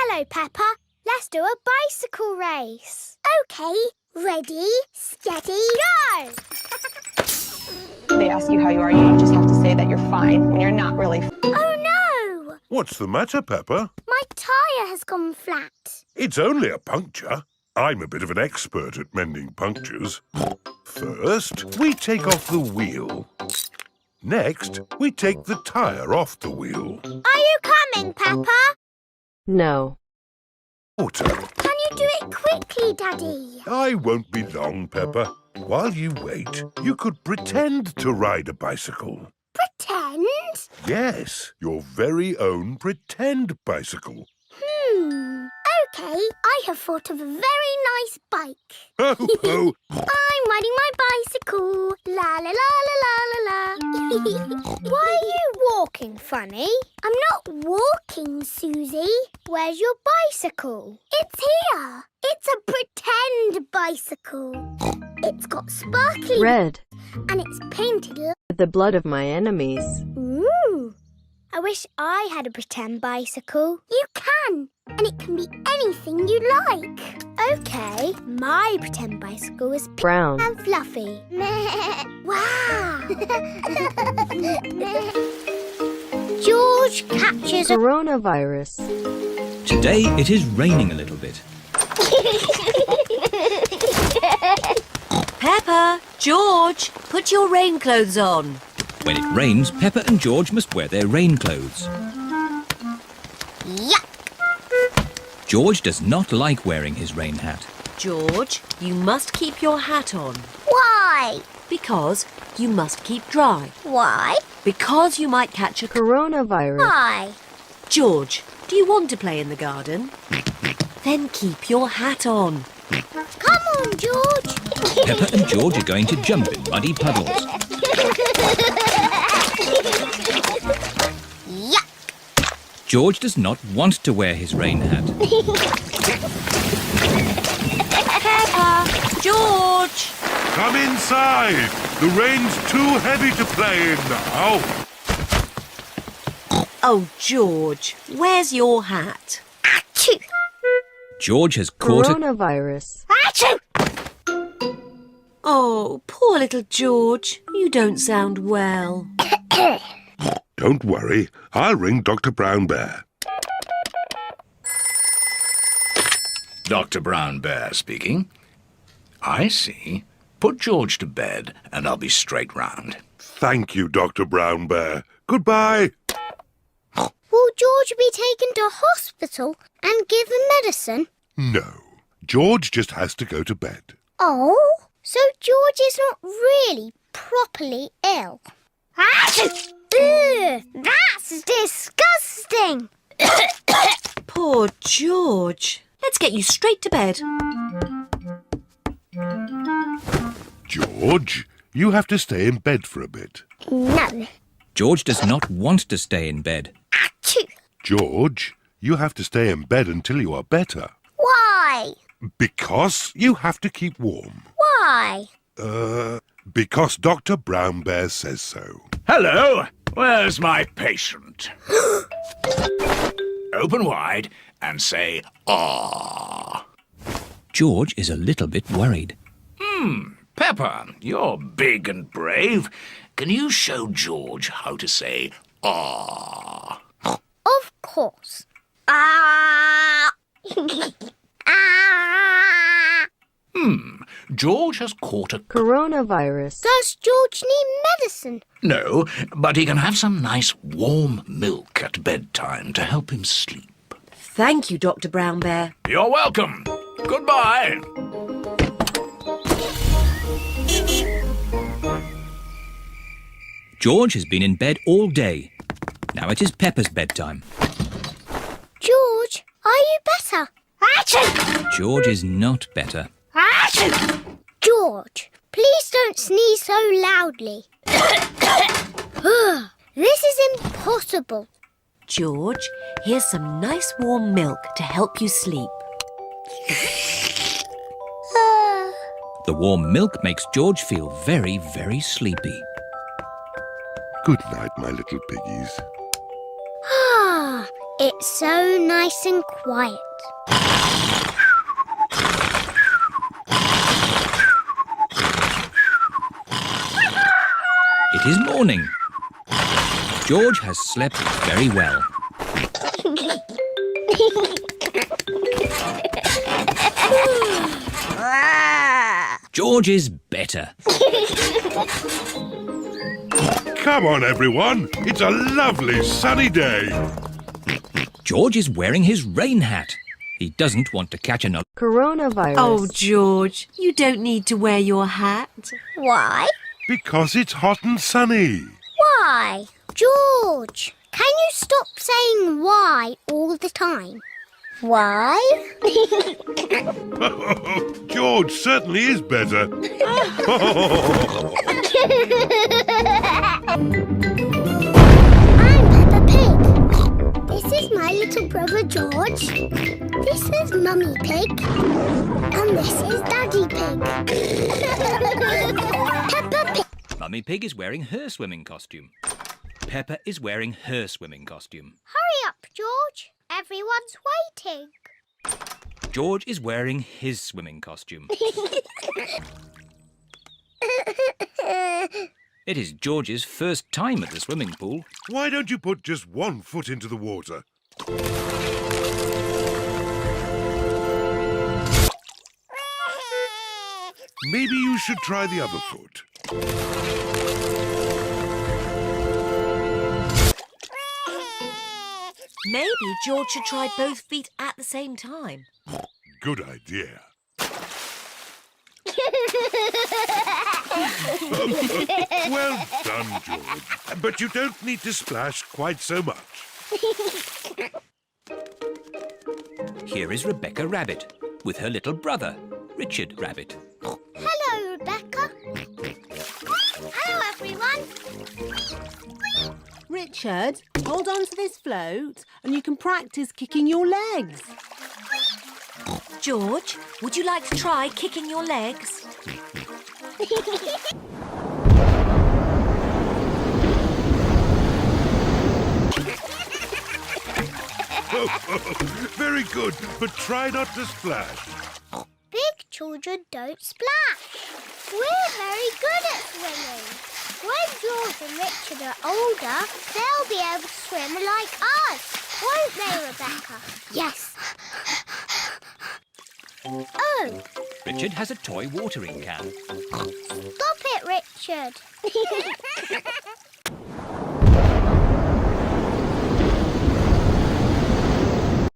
Hello, Peppa. Let's do a bicycle race. OK, ready, steady, go! They ask you how you are, you just have to say that you're fine when you're not really. Oh, no! What's the matter, Peppa? My tyre has gone flat. It's only a puncture. I'm a bit of an expert at mending punctures. First, we take off the wheel. Next, we take the tyre off the wheel. Are you coming, Peppa? No. Water. Can you do it quickly, Daddy? I won't be long, Peppa. While you wait, you could pretend to ride a bicycle. Pretend? Yes, your very own pretend bicycle. OK, I have thought of a very nice bike. Ho, ho! I'm riding my bicycle. La la la la la la la. Why are you walking funny? I'm not walking, Susie. Where's your bicycle? It's here. It's a pretend bicycle. It's got sparkly Red. and it's painted With the blood of my enemies. Ooh. I wish I had a pretend bicycle. You can, and it can be anything you like. OK, my pretend bicycle is pink Brown. and fluffy. Wow! George catches a... Coronavirus. Today it is raining a little bit. Peppa, George, put your rain clothes on. When it rains, Peppa and George must wear their rain clothes. Yuck! George does not like wearing his rain hat. George, you must keep your hat on. Why? Because you must keep dry. Why? Because you might catch a... Coronavirus. Why? George, do you want to play in the garden? Then keep your hat on. Come on, George. Peppa and George are going to jump in muddy puddles. Yuck! George does not want to wear his rain hat. Peppa, George! Come inside. The rain's too heavy to play in now. Oh, George, where's your hat? Achoo! George has caught a... Coronavirus. Achoo! Oh, poor little George. You don't sound well. Don't worry. I'll ring Dr. Brown Bear. Dr. Brown Bear speaking. I see. Put George to bed and I'll be straight round. Thank you, Dr. Brown Bear. Goodbye. Will George be taken to hospital and given medicine? No. George just has to go to bed. Oh? So George is not really properly ill? Achoo! Ugh, that's disgusting! Poor George. Let's get you straight to bed. George, you have to stay in bed for a bit. No. George does not want to stay in bed. Achoo! George, you have to stay in bed until you are better. Why? Because you have to keep warm. Why? Because Dr. Brown Bear says so. Hello, where's my patient? Open wide and say, "Ah." George is a little bit worried. Peppa, you're big and brave. Can you show George how to say, "Ah"? Of course. Ah! Ah! George has caught a... Coronavirus. Does George need medicine? No, but he can have some nice warm milk at bedtime to help him sleep. Thank you, Dr. Brown Bear. You're welcome. Goodbye. George has been in bed all day. Now it is Peppa's bedtime. George, are you better? Achoo! George is not better. Achoo! George, please don't sneeze so loudly. This is impossible. George, here's some nice warm milk to help you sleep. The warm milk makes George feel very, very sleepy. Good night, my little piggies. Ah, It's so nice and quiet. It is morning. George has slept very well. George is better. Come on, everyone. It's a lovely sunny day. George is wearing his rain hat. He doesn't want to catch another. Coronavirus. Oh, George, you don't need to wear your hat. Why? Because it's hot and sunny. Why? George, can you stop saying why all the time? Why? George certainly is better. I'm Peppa Pig. This is my little brother George. This is Mummy Pig. And this is Daddy Pig. Peppa Pig. Mummy Pig is wearing her swimming costume. Peppa is wearing her swimming costume. Hurry up, George. Everyone's waiting. George is wearing his swimming costume. It is George's first time at the swimming pool. Why don't you put just one foot into the water? Maybe you should try the other foot. Maybe George should try both feet at the same time. Good idea. Well done, George. But you don't need to splash quite so much. Here is Rebecca Rabbit with her little brother, Richard Rabbit. Hello, Rebecca. Hello, everyone. Richard, hold on to this float and you can practice kicking your legs. George, would you like to try kicking your legs? Very good, but try not to splash. Big children don't splash. We're very good at swimming. When George and Richard are older, they'll be able to swim like us. Won't they, Rebecca? Yes. Oh, Richard has a toy watering can. stop it, Richard.